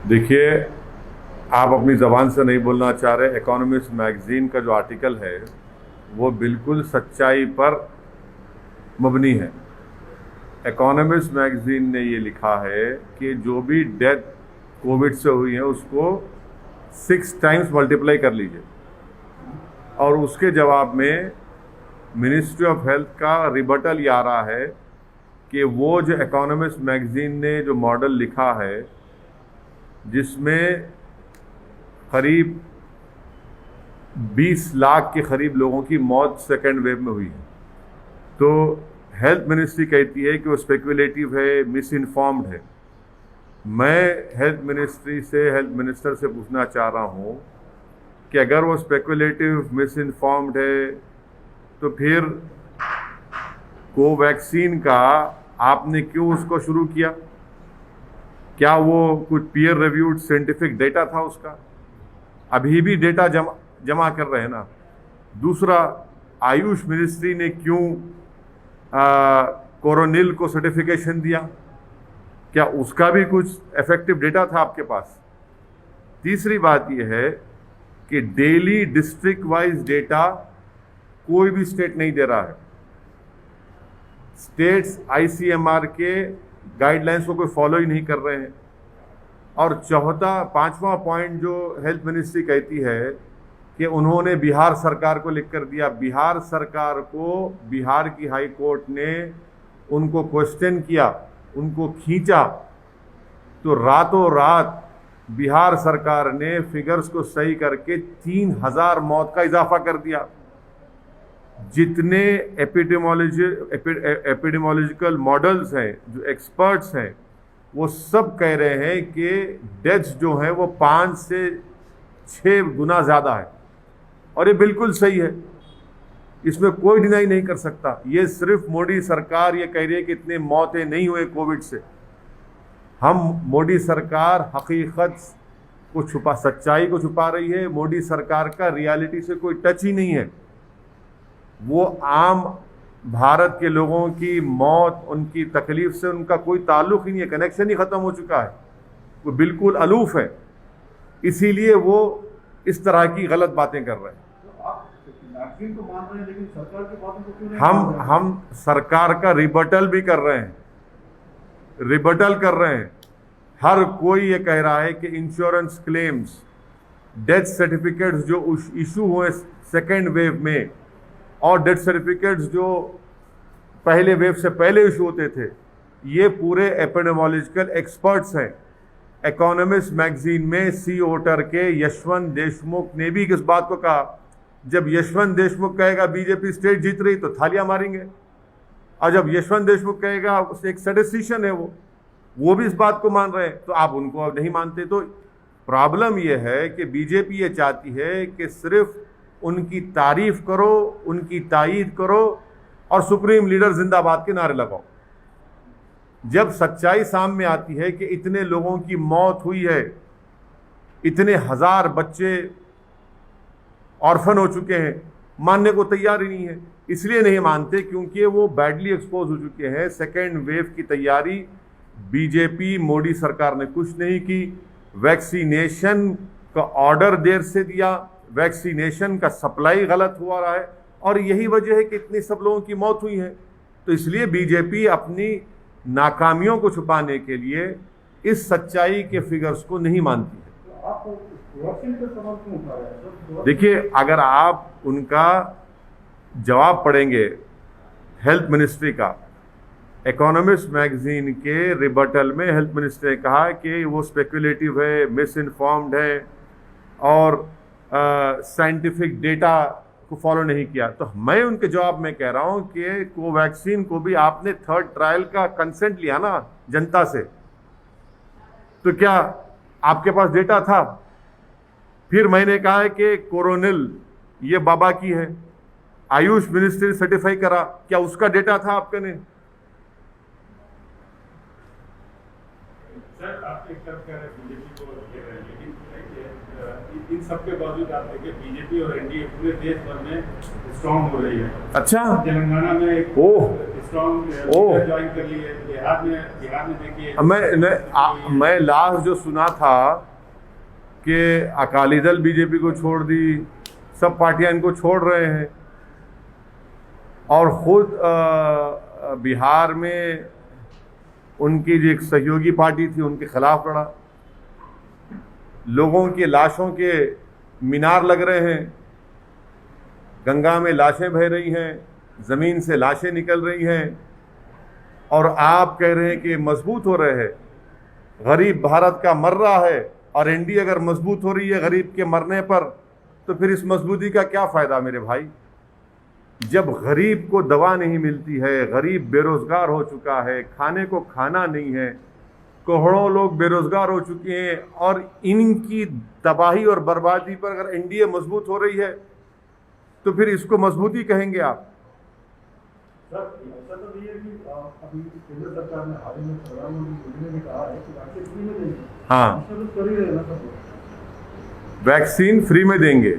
देखिए, आप अपनी ज़बान से नहीं बोलना चाह रहे। इकोनॉमिस्ट मैगज़ीन का जो आर्टिकल है वो बिल्कुल सच्चाई पर मबनी है। इकोनॉमिस्ट मैगज़ीन ने ये लिखा है कि जो भी डेथ कोविड से हुई है उसको 6 टाइम्स मल्टीप्लाई कर लीजिए, और उसके जवाब में मिनिस्ट्री ऑफ हेल्थ का रिबटल ये आ रहा है कि वो जो इकोनॉमिस्ट मैगज़ीन ने जो मॉडल लिखा है जिसमें करीब 20 लाख के करीब लोगों की मौत सेकेंड वेव में हुई है, तो हेल्थ मिनिस्ट्री कहती है कि वो स्पेकुलेटिव है, मिस इन्फॉर्म्ड है। मैं हेल्थ मिनिस्टर से पूछना चाह रहा हूँ कि अगर वो स्पेकुलेटिव, मिस इन्फॉर्म्ड है तो फिर कोवैक्सीन का आपने क्यों उसको शुरू किया? क्या वो कुछ पीयर रिव्यूड साइंटिफिक डेटा था उसका? अभी भी डेटा जमा कर रहे हैं ना। दूसरा, आयुष मिनिस्ट्री ने क्यों कोरोनिल को सर्टिफिकेशन दिया? क्या उसका भी कुछ इफेक्टिव डेटा था आपके पास? तीसरी बात यह है कि डेली डिस्ट्रिक्ट वाइज डेटा कोई भी स्टेट नहीं दे रहा है। स्टेट्स आईसीएमआर के गाइडलाइंस को कोई फॉलो ही नहीं कर रहे हैं। और पांचवा पॉइंट जो हेल्थ मिनिस्ट्री कहती है कि उन्होंने बिहार सरकार को लिख कर दिया। बिहार सरकार को बिहार की हाई कोर्ट ने उनको क्वेश्चन किया, उनको खींचा, तो रातों रात बिहार सरकार ने फिगर्स को सही करके 3000 मौत का इजाफा कर दिया। जितने एपिडेमोलॉजिकल मॉडल्स हैं, जो एक्सपर्ट्स हैं, वो सब कह रहे हैं कि डेथ्स जो हैं वो 5 से 6 गुना ज़्यादा है, और ये बिल्कुल सही है, इसमें कोई डिनाई नहीं कर सकता। ये सिर्फ मोदी सरकार ये कह रही है कि इतने मौतें नहीं हुए कोविड से। मोदी सरकार हकीकत को सच्चाई को छुपा रही है। मोदी सरकार का रियलिटी से कोई टच ही नहीं है। वो आम भारत के लोगों की मौत, उनकी तकलीफ से उनका कोई ताल्लुक ही नहीं है, कनेक्शन ही ख़त्म हो चुका है। वो बिल्कुल अलूफ है, इसीलिए वो इस तरह की गलत बातें कर रहे हैं। तो मान रहे हैं, लेकिन सरकार की बातों को क्यों नहीं हम सरकार का रिबटल भी कर रहे हैं, हर कोई ये कह रहा है कि इंश्योरेंस क्लेम्स, डेथ सर्टिफिकेट्स जो इशू हुए सेकेंड वेव में, और डेथ सर्टिफिकेट्स जो पहले वेव से पहले इशू होते थे, ये पूरे एपिडेमोलॉजिकल एक्सपर्ट्स हैं। इकोनॉमिस्ट मैगजीन में सी ओटर के यशवंत देशमुख ने भी इस बात को कहा। जब यशवंत देशमुख कहेगा बीजेपी स्टेट जीत रही तो थालियां मारेंगे, और जब यशवंत देशमुख कहेगा एक स्टैटिस्टिशियन है वो भी इस बात को मान रहे हैं, तो आप उनको अब नहीं मानते। तो प्रॉब्लम यह है कि बीजेपी ये चाहती है कि सिर्फ उनकी तारीफ करो, उनकी तायीद करो और सुप्रीम लीडर जिंदाबाद के नारे लगाओ। जब सच्चाई सामने आती है कि इतने लोगों की मौत हुई है, इतने हजार बच्चे ऑर्फन हो चुके हैं, मानने को तैयार ही नहीं है। इसलिए नहीं मानते क्योंकि वो बैडली एक्सपोज हो चुके हैं। सेकेंड वेव की तैयारी बीजेपी मोदी सरकार ने कुछ नहीं की। वैक्सीनेशन का ऑर्डर देर से दिया, वैक्सीनेशन का सप्लाई गलत हुआ रहा है, और यही वजह है कि इतनी सब लोगों की मौत हुई है। तो इसलिए बीजेपी अपनी नाकामियों को छुपाने के लिए इस सच्चाई के फिगर्स को नहीं मानती है। देखिए, अगर आप उनका जवाब पढ़ेंगे हेल्थ मिनिस्ट्री का, इकोनॉमिस्ट मैगजीन के रिबटल में हेल्थ मिनिस्ट्री ने कहा कि वो स्पेकुलेटिव है, मिस इन्फॉर्म्ड है, और साइंटिफिक डेटा को फॉलो नहीं किया। तो मैं उनके जवाब में कह रहा हूं कि कोवैक्सीन को भी आपने 3rd ट्रायल का कंसेंट लिया ना जनता से, तो क्या आपके पास डेटा था? फिर मैंने कहा है कि कोरोनिल ये बाबा की है, आयुष मिनिस्ट्री सर्टिफाई करा, क्या उसका डेटा था आपके ने? सर, आप एक तरफ कह रहे हैं बीजेपी को घेर रहे हैं, लेकिन इन सबके बावजूद आप देखिए बीजेपी और एनडीए पूरे देश भर में स्ट्रांग हो रही है। अच्छा, तेलंगाना में स्ट्रॉन्ग ओह। ज्वाइन कर लिए बिहार में देखिए। मैं लास्ट जो सुना था कि अकाली दल बीजेपी को छोड़ दी, सब पार्टियां इनको छोड़ रहे हैं, और खुद बिहार में उनकी जो एक सहयोगी पार्टी थी उनके खिलाफ लड़ा। लोगों की लाशों के मीनार लग रहे हैं, गंगा में लाशें बह रही हैं, ज़मीन से लाशें निकल रही हैं, और आप कह रहे हैं कि मजबूत हो रहे हैं। गरीब भारत का मर रहा है, और एनडीए अगर मजबूत हो रही है गरीब के मरने पर, तो फिर इस मजबूती का क्या फ़ायदा मेरे भाई? जब गरीब को दवा नहीं मिलती है, गरीब बेरोज़गार हो चुका है, खाने को खाना नहीं है, करोड़ों लोग बेरोज़गार हो चुके हैं, और इनकी तबाही और बर्बादी पर अगर एनडीए मजबूत हो रही है तो फिर इसको मजबूती कहेंगे आप? सर, ऐसा तो नहीं है कि अभी केंद्र सरकार ने हाल ही में प्रधानमंत्री मोदी ने भी कहा है कि वैक्सीन फ्री में देंगे। हाँ, ऐसा तो कर ही रहे ना सब। वैक्सीन फ्री में देंगे।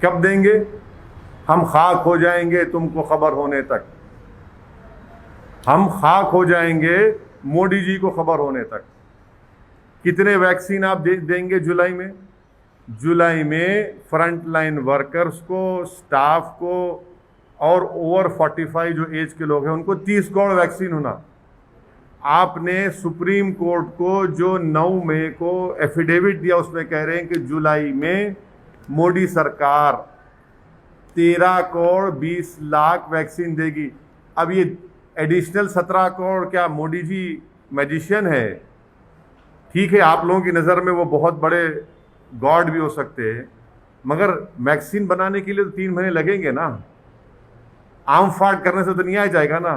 कब देंगे? हम खाक हो जाएंगे तुमको खबर होने तक। हम खाक हो जाएंगे मोदी जी को खबर होने तक। कितने वैक्सीन आप देंगे जुलाई में? जुलाई में फ्रंट लाइन वर्कर्स को, स्टाफ को, और ओवर 45 जो एज के लोग हैं उनको 30 करोड़ वैक्सीन होना। आपने सुप्रीम कोर्ट को जो 9 मई को एफिडेविट दिया उसमें कह रहे हैं कि जुलाई में मोदी सरकार 13 करोड़ 20 लाख वैक्सीन देगी। अब ये एडिशनल 17 करोड़ क्या मोदी जी मैजिशियन है? ठीक है, आप लोगों की नज़र में वो बहुत बड़े गॉड भी हो सकते हैं, मगर वैक्सीन बनाने के लिए तो 3 महीने लगेंगे ना। आम फाट करने से तो नहीं आ जाएगा ना।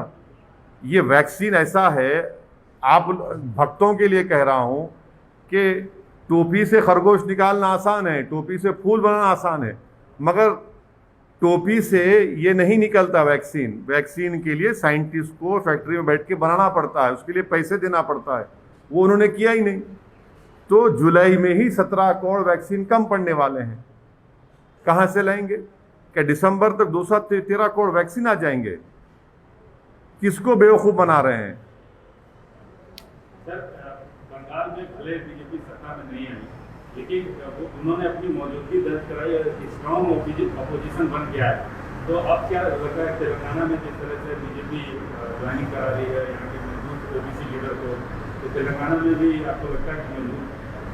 ये वैक्सीन ऐसा है, आप भक्तों के लिए कह रहा हूँ कि टोपी से खरगोश निकालना आसान है, टोपी से फूल बनाना आसान है, मगर टोपी से ये नहीं निकलता वैक्सीन। वैक्सीन के लिए साइंटिस्ट को फैक्ट्री में बैठ के बनाना पड़ता है, उसके लिए पैसे देना पड़ता है, वो उन्होंने किया ही नहीं। तो जुलाई में ही 17 करोड़ वैक्सीन कम पड़ने वाले हैं। कहाँ से लाएंगे? क्या दिसंबर तक 213 करोड़ वैक्सीन आ जाएंगे? किसको बेवकूफ़ बना रहे हैं? सर, बंगाल में भले बीजेपी सत्ता में नहीं आई, लेकिन वो उन्होंने अपनी मौजूदगी दर्ज कराई और स्ट्रॉन्ग अपोजिशन बन गया है। तो अब क्या लगता है तेलंगाना में जिस तरह से बीजेपी ज्वाइनिंग करा रही है यहाँ के मजबूत ओबीसी लीडर को, तो तेलंगाना में भी आपको लगता है कि मजबूत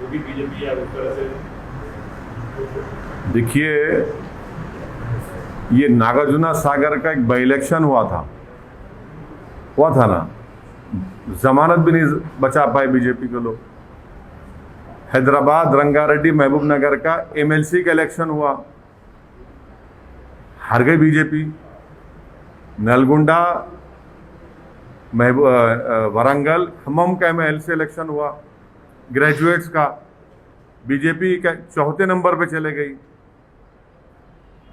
वो भी बीजेपी है उस तरह से? देखिए, ये नागार्जुना सागर का एक बाई इलेक्शन हुआ था ना, जमानत भी नहीं बचा पाए बीजेपी के लोग। हैदराबाद रंगारेड्डी महबूब नगर का एमएलसी का इलेक्शन हुआ, हार गई बीजेपी। नलगुंडा वरंगल खम्मम का एमएलसी इलेक्शन हुआ ग्रेजुएट्स का, बीजेपी का 4थे नंबर पे चले गई।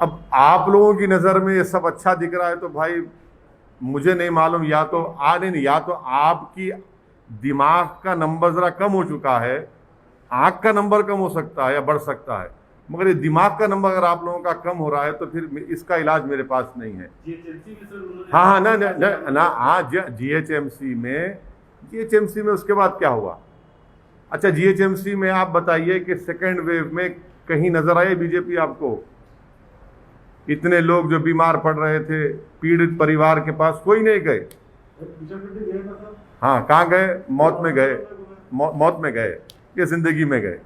अब आप लोगों की नज़र में ये सब अच्छा दिख रहा है तो भाई मुझे नहीं मालूम, या तो आपकी दिमाग का नंबर ज़रा कम हो चुका है, आँख का नंबर कम हो सकता है या बढ़ सकता है, मगर ये दिमाग का नंबर अगर आप लोगों का कम हो रहा है तो फिर इसका इलाज मेरे पास नहीं है। जीएचएमसी में सर उन्होंने हाँ ना हाँ, जीएचएमसी में उसके बाद क्या हुआ? अच्छा, जीएचएमसी में आप बताइए कि सेकेंड वेव में कहीं नजर आए बीजेपी आपको? इतने लोग जो बीमार पड़ रहे थे, पीड़ित परिवार के पास कोई नहीं गए। गए ना सर। हाँ, कहाँ गए? मौत में गए, मौत में गए, ये जिंदगी में गए।